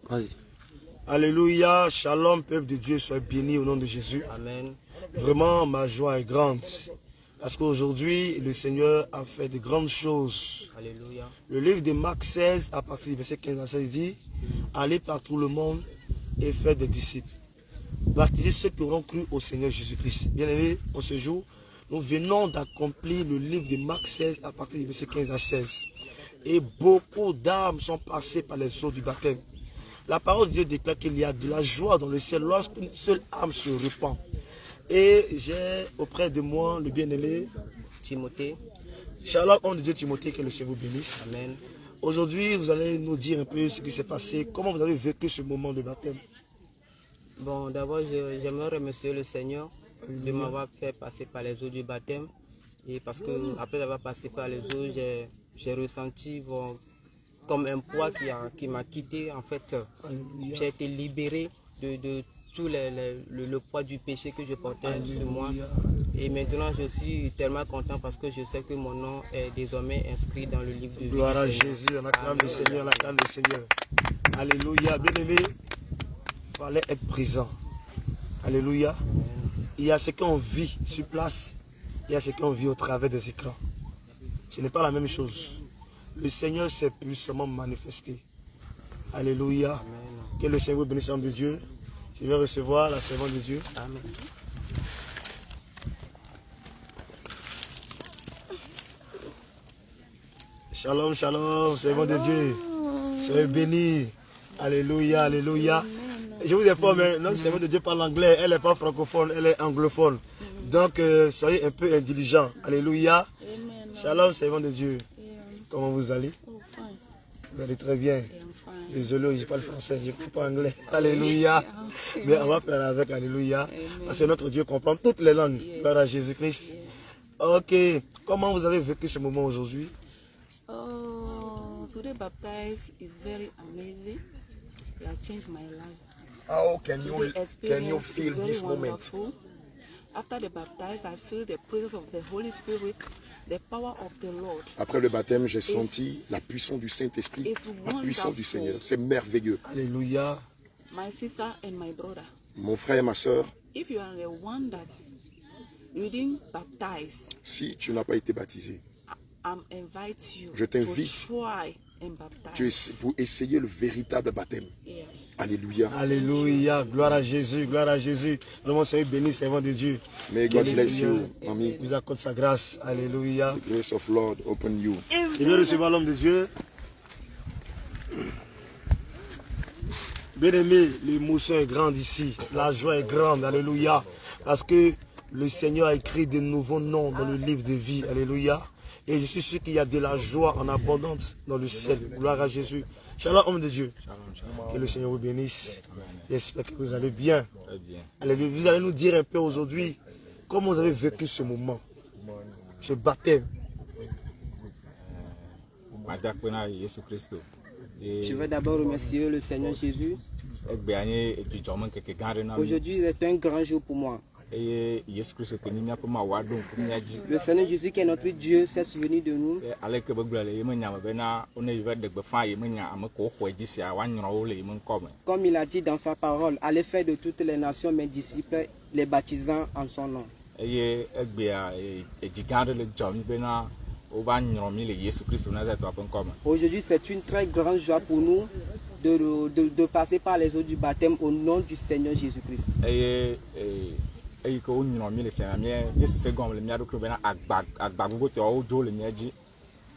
Vas-y. Alléluia, shalom, peuple de Dieu, soyez bénis au nom de Jésus. Amen. Vraiment, ma joie est grande. Parce qu'aujourd'hui, le Seigneur a fait de grandes choses. Alléluia. Le livre de Marc 16, à partir du verset 15 à 16, dit: allez par tout le monde et faites des disciples. Baptisez ceux qui auront cru au Seigneur Jésus-Christ. Bien aimé, en ce jour, nous venons d'accomplir le livre de Marc 16 à partir du verset 15 à 16. Et beaucoup d'âmes sont passées par les eaux du baptême. La parole de Dieu déclare qu'il y a de la joie dans le ciel lorsqu'une seule âme se repent. Et j'ai auprès de moi le bien-aimé Timothée. Shalom, homme de Dieu Timothée, que le Seigneur vous bénisse. Amen. Aujourd'hui, vous allez nous dire un peu ce qui s'est passé, comment vous avez vécu ce moment de baptême. Bon, d'abord, j'aimerais remercier le Seigneur de m'avoir fait passer par les eaux du baptême. Et parce que après avoir passé par les eaux, j'ai ressenti comme un poids qui m'a quitté. En fait, j'ai été libéré de tout le poids du péché que je portais sur moi. Et maintenant, je suis tellement content parce que je sais que mon nom est désormais inscrit dans le livre de vie. Gloire à Jésus, on acclame le Seigneur, on acclame le Seigneur. Alléluia, bien-aimé, il fallait être présent. Alléluia. Il y a ce qu'on vit sur place, il y a ce qu'on vit au travers des écrans. Ce n'est pas la même chose. Le Seigneur s'est puissamment manifesté. Alléluia. Amen. Que le Seigneur vous bénisse, homme de Dieu. Je vais recevoir la servante de Dieu. Amen. Shalom, shalom, servant de Dieu. Soyez bénis. Alléluia, alléluia. Je vous informe, notre servante de Dieu parle anglais. Elle n'est pas francophone, elle est anglophone. Donc, soyez un peu indulgents. Alléluia. Shalom, servant de Dieu. Comment vous allez? Vous allez très bien. Désolé, je parle français, je ne parle pas anglais. Alléluia. Mais on va faire avec, alléluia. Parce que notre Dieu comprend toutes les langues. Gloire à Jésus-Christ. Ok. Comment vous avez vécu ce moment aujourd'hui? Oh, today baptized is very amazing. It has changed my life. How can Today you experience feel is very this moment? wonderful. After the baptized, I feel the presence of the Holy Spirit, the power of the Lord. Après le baptême, j'ai senti la puissance du Saint-Esprit, la puissance du Seigneur. C'est merveilleux. Alléluia. My sister and my brother, Mon frère et ma soeur, if you are the one that you didn't baptize, si tu n'as pas été baptisé, I'm invite you Je t'invite. to try and baptize. pour essayer le véritable baptême. Yeah. Alléluia. Alléluia. Gloire à Jésus. Gloire à Jésus. Vraiment, soyez bénis, servant de Dieu. May God Que le bless Seigneur you, mommy. vous accorde sa grâce. Alléluia. The grace of Lord open you. Je vais recevoir l'homme de Dieu. Bien-aimé, l'émotion est grande ici. La joie est grande. Alléluia. Parce que le Seigneur a écrit de nouveaux noms dans le livre de vie. Alléluia. Et je suis sûr qu'il y a de la joie en abondance dans le ciel. Gloire à Jésus. Shalom, homme de Dieu. Que le Seigneur vous bénisse. J'espère que vous allez bien. Alléluia. Vous allez nous dire un peu aujourd'hui comment vous avez vécu ce moment, ce baptême. Je vais d'abord remercier le Seigneur Jésus. Aujourd'hui est un grand jour pour moi. Le Seigneur Jésus qui est notre Dieu s'est souvenu de nous. Comme il a dit dans sa parole, allez faire de toutes les nations mes disciples, les baptisant en son nom. Aujourd'hui c'est une très grande joie pour nous de passer par les eaux du baptême au nom du Seigneur Jésus-Christ.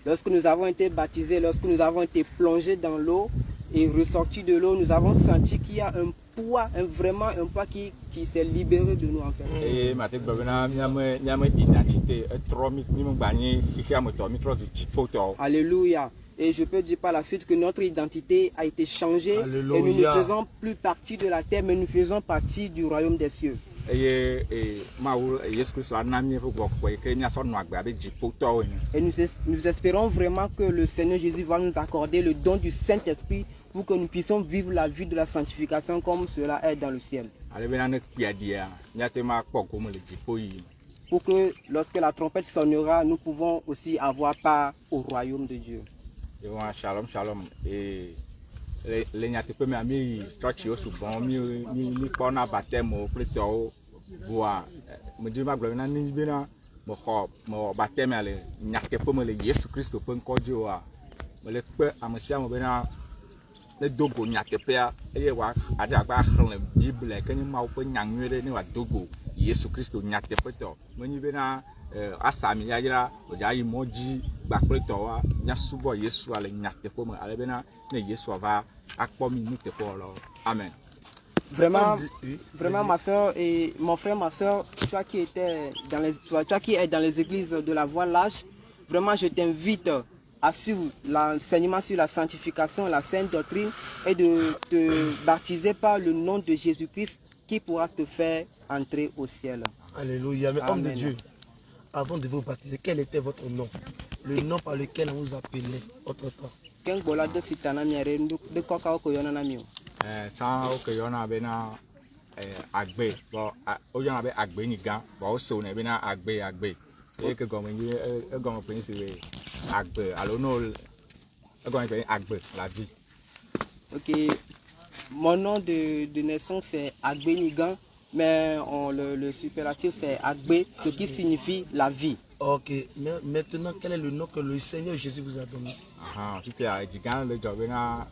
Lorsque nous avons été baptisés, lorsque nous avons été plongés dans l'eau et ressortis de l'eau, nous avons senti qu'il y a un poids, vraiment un poids qui s'est libéré de nous en fait. Alléluia. Et je peux dire par la suite que notre identité a été changée. Alléluia. Et nous ne faisons plus partie de la terre, mais nous faisons partie du royaume des cieux. Et nous espérons vraiment que le Seigneur Jésus va nous accorder le don du Saint-Esprit pour que nous puissions vivre la vie de la sanctification comme cela est dans le ciel. Pour que lorsque la trompette sonnera, nous pouvons aussi avoir part au royaume de Dieu. Shalom, shalom. le nyateƒe me ami churchiwo sugbɔ mi kpɔna baptême kple tɔwo voa medzi ma gblɔ na ni bena mewɔ baptême le nyateƒe me le Yesu Kristo ƒe ŋkɔ dzi oa mele kpe ame sia ame bena ne dogo nyateƒea eye wòadze agba axlẽ Bible ke nye Mawu ƒe nya nyui ɖe ne wòadogo Yesu Kristo nyateƒetɔ menyi bena asami yayra wòdza yi mɔ dzi gbakpletɔwoa nyasubɔ Yesua le nyateƒe me ale bena ne Yesua va akpɔ mi nuteƒe wɔlɔ amen. Vraiment, ma soeur et mon frère, ma soeur, toi qui es dans les églises de la Voie lâche, vraiment, je t'invite à suivre l'enseignement sur la sanctification, la sainte doctrine et de te baptiser par le nom de Jésus-Christ qui pourra te faire entrer au ciel. Alléluia. Mais homme de Dieu, avant de vous baptiser, quel était votre nom? Le nom par lequel on vous appelait autrefois. Sans que y'en a bena agbe, bon, au y'en avait agbe ni gant, bon, son est bena agbe. Et que comme c'est agbe, alors non, comme agbe, la vie. Ok, mon nom de naissance c'est Agbe Nigan, mais le superlatif c'est Agbe, ce qui signifie la vie. Ok, mais maintenant quel est le nom que le Seigneur Jésus vous a donné? Ah, puis Jigan le job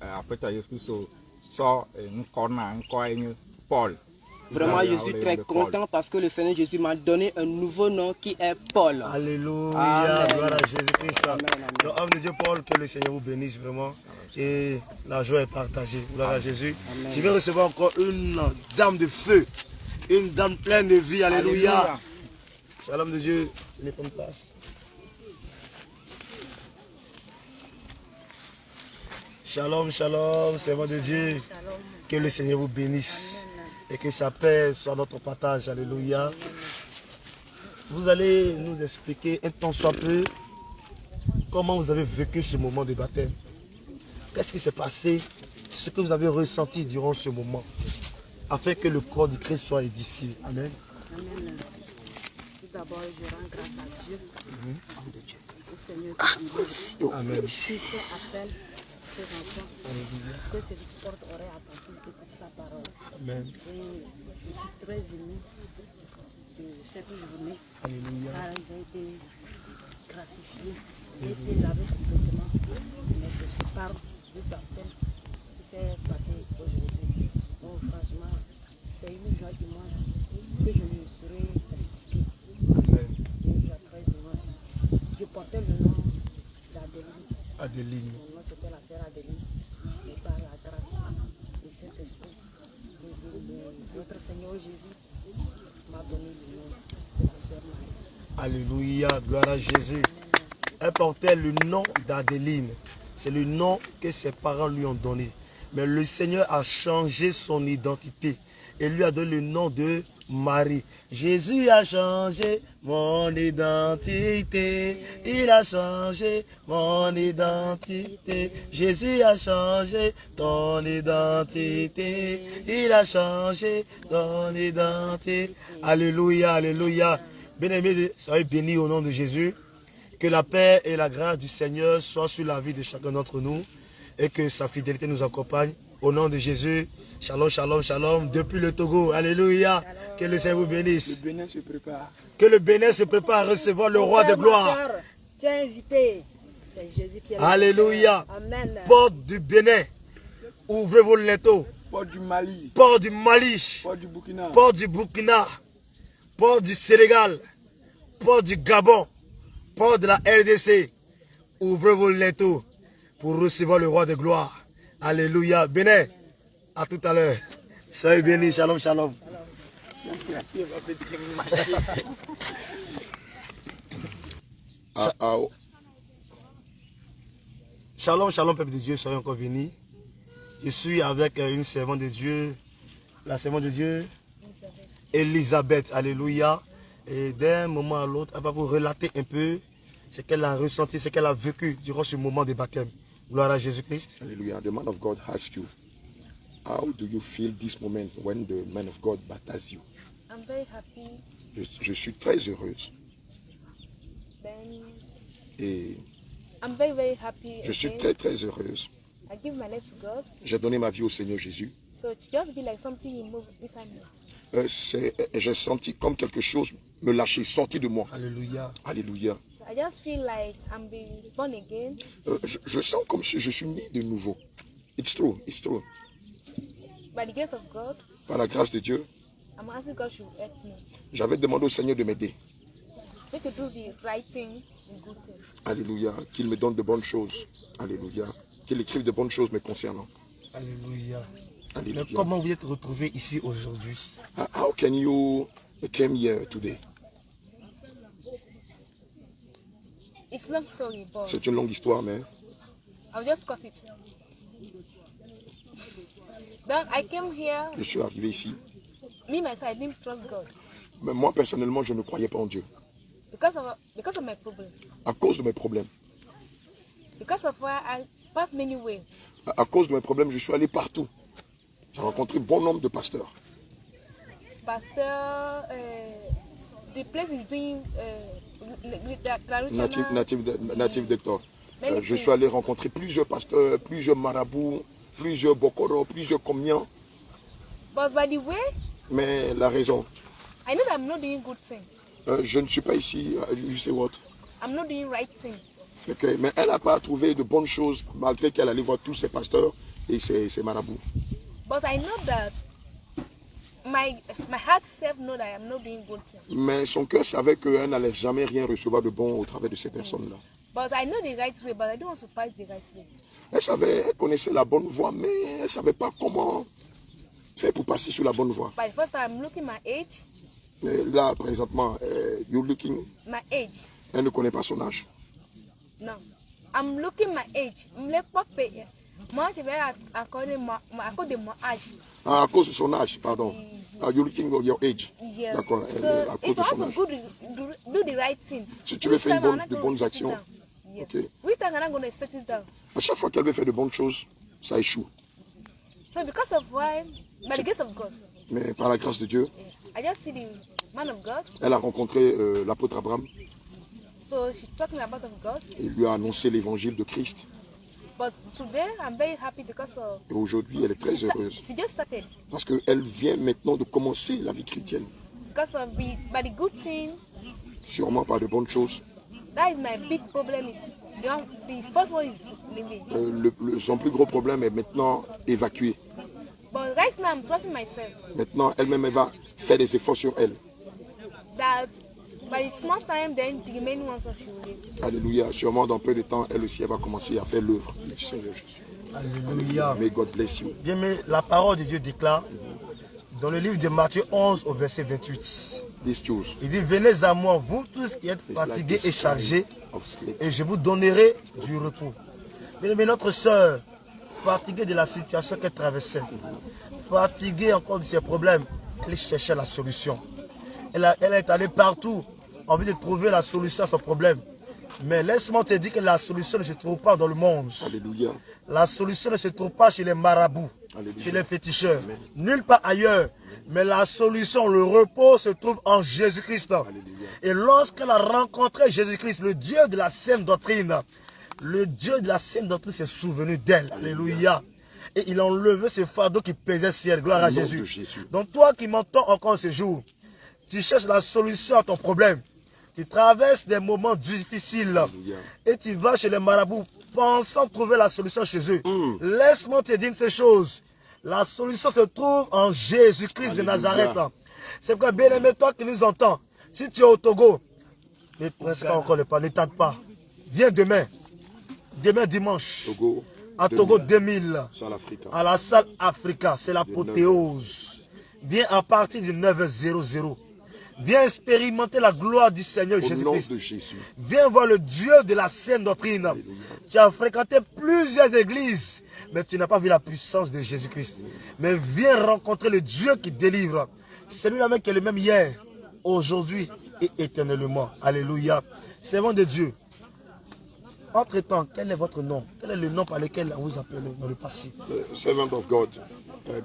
après tu as Jésus sort encore Paul. Vraiment, je suis très content parce que le Seigneur Jésus m'a donné un nouveau nom qui est Paul. Alléluia, gloire à Jésus-Christ. Donc, homme de Dieu, Paul, que le Seigneur vous bénisse vraiment. Et la joie est partagée. Gloire à Jésus. Amen. Je vais recevoir encore une dame de feu, une dame pleine de vie. Alléluia. Shalom de Dieu, les prendre place. Shalom, shalom, servant de Dieu. Shalom. Que le Seigneur vous bénisse. Et que sa paix soit notre partage. Alléluia. Vous allez nous expliquer un temps soit peu comment vous avez vécu ce moment de baptême. Qu'est-ce qui s'est passé, ce que vous avez ressenti durant ce moment, afin que le corps du Christ soit édifié. Amen. Amen. Tout d'abord, je rends grâce à Dieu. Au Seigneur qui Amen. fait appel ces enfants, que cette porte aurait attention écoute sa parole. Amen. Et je suis très ému de cette journée. Alléluia. Car j'ai été gracifié, j'ai été lavé complètement de mes péchés par le baptême qui s'est passé aujourd'hui. Donc franchement, c'est une joie immense que je ne saurais expliquer. Amen. Une joie très immense. Je portais le nom d'Adeline. Adeline. Mon nom c'était la sœur Adeline. Et par la grâce du Saint-Esprit, notre Seigneur Jésus m'a donné le nom de la sœur Marie. Alléluia, gloire à Jésus. Elle portait le nom d'Adeline. C'est le nom que ses parents lui ont donné. Mais le Seigneur a changé son identité et lui a donné le nom de Marie. Jésus a changé mon identité. Il a changé mon identité. Jésus a changé ton identité. Il a changé ton identité. Alléluia, alléluia. Bien-aimés, soyez bénis au nom de Jésus. Que la paix et la grâce du Seigneur soient sur la vie de chacun d'entre nous et que sa fidélité nous accompagne. Au nom de Jésus, shalom, shalom, shalom, depuis le Togo. Alléluia. Shalom. Que le Seigneur vous bénisse. Le Bénin se prépare. Que le Bénin se prépare à recevoir le roi de gloire. Tu es invité. C'est Jésus qui est là. Alléluia. Amen. Porte du Bénin, ouvrez vos linteaux. Porte du Mali. Porte du Mali. Porte du Burkina. Porte du Burkina. Porte du Sénégal. Porte du Gabon. Porte de la RDC. Ouvrez vos linteaux pour recevoir le roi de gloire. Alléluia. Bénin, à tout à l'heure. Soyez bénis. Shalom, shalom. Shalom, shalom, peuple de Dieu. Soyez encore bénis. Je suis avec une servante de Dieu. La servante de Dieu, Elisabeth. Alléluia. Et d'un moment à l'autre, elle va vous relater un peu ce qu'elle a ressenti, ce qu'elle a vécu durant ce moment de baptême. Gloire à Jésus-Christ. Hallelujah. The man of God asks you, how do you feel this moment when the man of God baptizes you? I'm very happy. Je suis très heureuse. Then Et I'm very, very happy. je suis again. très très heureuse. I give my life to God. J'ai donné ma vie au Seigneur Jésus. So it just be like something he moved inside me. J'ai senti comme quelque chose me lâcher, sortir de moi. Alléluia. Alléluia. So I just feel like I'm being born again. Je sens comme si je suis né de nouveau. It's true, it's true. By the grace of God, Par la grâce de Dieu, I'm asking God to help me. j'avais demandé au Seigneur de m'aider. Me to do the right thing and good thing. Alléluia. Qu'il me donne de bonnes choses. Alléluia. Qu'il écrive de bonnes choses me concernant. Alléluia. Alléluia. Mais comment vous êtes retrouvé ici aujourd'hui? How can you came here today? It's long story, but C'est une longue histoire, mais I'll just cut it. Then I came here, je suis arrivé ici. me myself, I didn't trust God Mais moi, personnellement, je ne croyais pas en Dieu. because of my problem. À cause de mes problèmes. Because of where I passed many ways. À cause de mes problèmes, je suis allé partout. J'ai rencontré bon nombre de pasteurs. Pastor, the place is doing the traditional. Native doctor. Je suis allé rencontrer plusieurs pasteurs, plusieurs marabouts, plusieurs bokoro, plusieurs comians. But by the way, Mais la raison, I know that I'm not doing good thing. je ne suis pas ici, you say what? I'm not doing right thing. Okay. Mais elle n'a pas trouvé de bonnes choses malgré qu'elle allait voir tous ses pasteurs et ses marabouts. But I know that my heart self know that I'm not doing good thing. Mais son cœur savait qu'elle n'allait jamais rien recevoir de bon au travers de ces personnes-là. But I know the right way, but I don't want to pass the right way. Elle connaissait la bonne voie, mais elle ne savait pas comment faire pour passer sur la bonne voie. But first time I'm looking my age, Là, présentement, you're looking, my age. elle ne connaît pas son âge. No. I'm looking my age. Moi, je vais accorder mon âge. À cause de son âge, pardon. You're looking at your age. Yeah. D'accord, So, à cause if de I son want âge. to do the right thing, Si tu veux which faire time I'm not de going bonnes to set it actions, down? Yeah. ok. Which time am I going to set it down? À chaque fois qu'elle veut faire de bonnes choses, ça échoue. So because of why, by the grace of God, Mais par la grâce de Dieu, I just see the man of God. elle a rencontré l'apôtre Abraham So she's talking about of God. et lui a annoncé l'évangile de Christ. But today I'm very happy because of Et aujourd'hui, elle est très heureuse. she just started. Parce qu'elle vient maintenant de commencer la vie chrétienne. Because of by the good thing, Sûrement par de bonnes choses. that is my big problem is the first one is living. Son plus gros problème est maintenant évacué. But right now I'm trusting myself Maintenant, elle-même, elle va faire des efforts sur elle. that by the small time then the remaining ones she will live. Alléluia. Sûrement dans peu de temps, elle aussi, elle va commencer à faire l'œuvre du Seigneur Jésus. Alléluia. May God bless you. Bien, mais la parole de Dieu déclare dans le livre de Matthieu 11 au verset 28. These Jews, Il dit, venez à moi, vous tous qui êtes fatigués et chargés, et je vous donnerai du repos. Mais notre soeur, fatiguée de la situation qu'elle traversait, fatiguée encore de ses problèmes, elle cherchait la solution. Elle est allée partout, en vue de trouver la solution à son problème. Mais laisse-moi te dire que la solution ne se trouve pas dans le monde. Alléluia. La solution ne se trouve pas chez les marabouts, Alléluia. chez les féticheurs, nulle part ailleurs. Mais la solution, le repos se trouve en Jésus-Christ. Et lorsqu'elle a rencontré Jésus-Christ, le Dieu de la saine doctrine, le Dieu de la saine doctrine s'est souvenu d'elle. Alléluia. Et il a enlevé ce fardeau qui pesait sur elle. Gloire à Jésus. Donc toi qui m'entends encore ce jour, tu cherches la solution à ton problème. Tu traverses des moments difficiles. Alléluia. Et tu vas chez les marabouts pensant trouver la solution chez eux. Laisse-moi te dire ces choses. La solution se trouve en Jésus-Christ de Nazareth. C'est pourquoi, bien aimé, toi qui nous entends, si tu es au Togo, ne presse pas encore le pas, ne tarde pas. Viens demain, dimanche, Togo, à Togo 2000, Salle Africa. à la salle Africa, c'est l'apothéose. Viens à partir de 9h00. Viens expérimenter la gloire du Seigneur Au nom de Jésus-Christ. Jésus. Viens voir le Dieu de la saine doctrine. Tu as fréquenté plusieurs églises, mais tu n'as pas vu la puissance de Jésus-Christ. Mais viens rencontrer le Dieu qui délivre. Celui-là même qui est le même hier, aujourd'hui et éternellement. Alléluia. Servant de Dieu. Entre-temps, quel est votre nom? Quel est le nom par lequel on vous appelle dans le passé? Servant of God.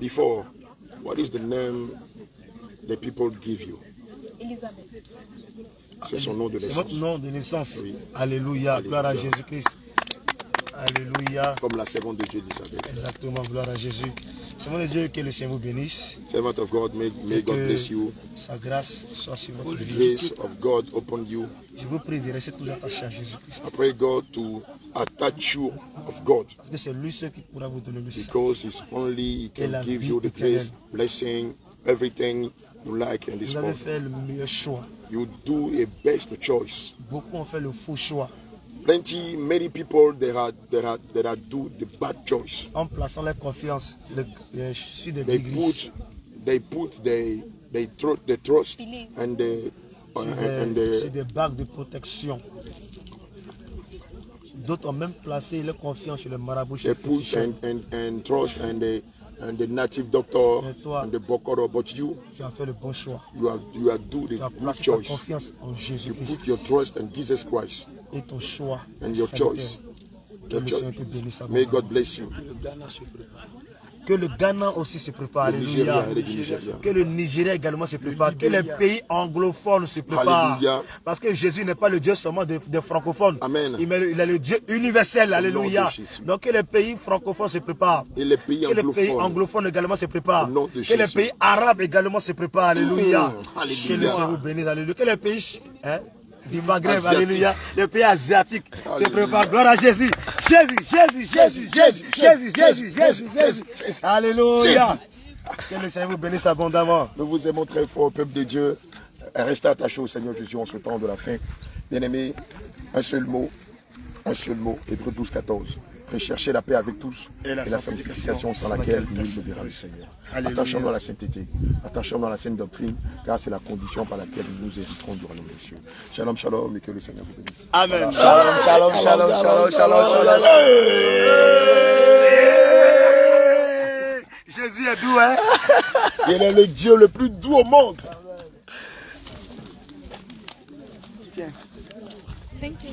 Before, what is the name the people give you? Elizabeth. C'est son nom de C'est naissance. votre nom de naissance. Oui. Alléluia. Gloire à Alléluia. Jésus-Christ. Alléluia. comme la servante de Dieu d'Isabelle. Exactement, gloire à Jésus. Servant de Dieu, que le Seigneur vous bénisse. Servant of God, may God bless you. Sa grâce soit sur votre The vie. grace of God upon you. Je vous prie de rester toujours attaché à Jésus-Christ. I pray God to attach you of God, Parce que c'est lui seul qui pourra vous donner le salut. because it's only He Et la can give vie you the éternelle. grace, blessing, everything you like in this Vous avez world. fait le meilleur choix. You do a best choice. Beaucoup ont fait le faux choix Many people that are do the bad choice. en plaçant leur confiance sur des They dirigeants, put the trust and sur des bagues de protection. D'autres ont même placé leur confiance sur le marabout. they put and trust and the native doctor Et toi? and the bokoro. But you Tu as fait le bon choix. do the Tu as good placé ta choice. confiance en You Jésus-Christ. put your trust in Jesus Christ Et ton choix. and your salutaire. choice. Que le Seigneur te bénisse. May God bless you. Que le Ghana aussi se prépare. Le Alléluia. Nigeria, le Nigeria. Que le Nigeria également se prépare. Que les pays anglophones se préparent. Alléluia. Parce que Jésus n'est pas le Dieu seulement des francophones. Amen. Il est le Dieu universel. Alléluia. de Jésus. Donc que les pays francophones se préparent. Et les pays Que les pays anglophones. anglophones également se préparent. Au nom de Que les Jésus. pays arabes également se préparent. Alléluia. Alléluia. Que le Seigneur vous bénisse. Alléluia. Que les pays du Maghreb, Asiatique. alléluia. Les pays asiatiques se Alléluia. préparent. Gloire à Jésus. Jésus. Alléluia. Que le Seigneur vous bénisse abondamment. Nous vous aimons très fort, peuple de Dieu. Restez attachés au Seigneur Jésus en ce temps de la fin. Bien-aimés, un seul mot, Hébreux 12, 14. Recherchez la paix avec tous et la sanctification sans laquelle nul ne verra le Seigneur. Attachons-nous à la sainteté, attachons-nous à la sainte doctrine, car c'est la condition par laquelle nous hériterons du royaume des cieux. Shalom, shalom, et que le Seigneur vous bénisse. Amen. Shalom. Jésus est doux, hein? Il est le Dieu le plus doux au monde. Thank you.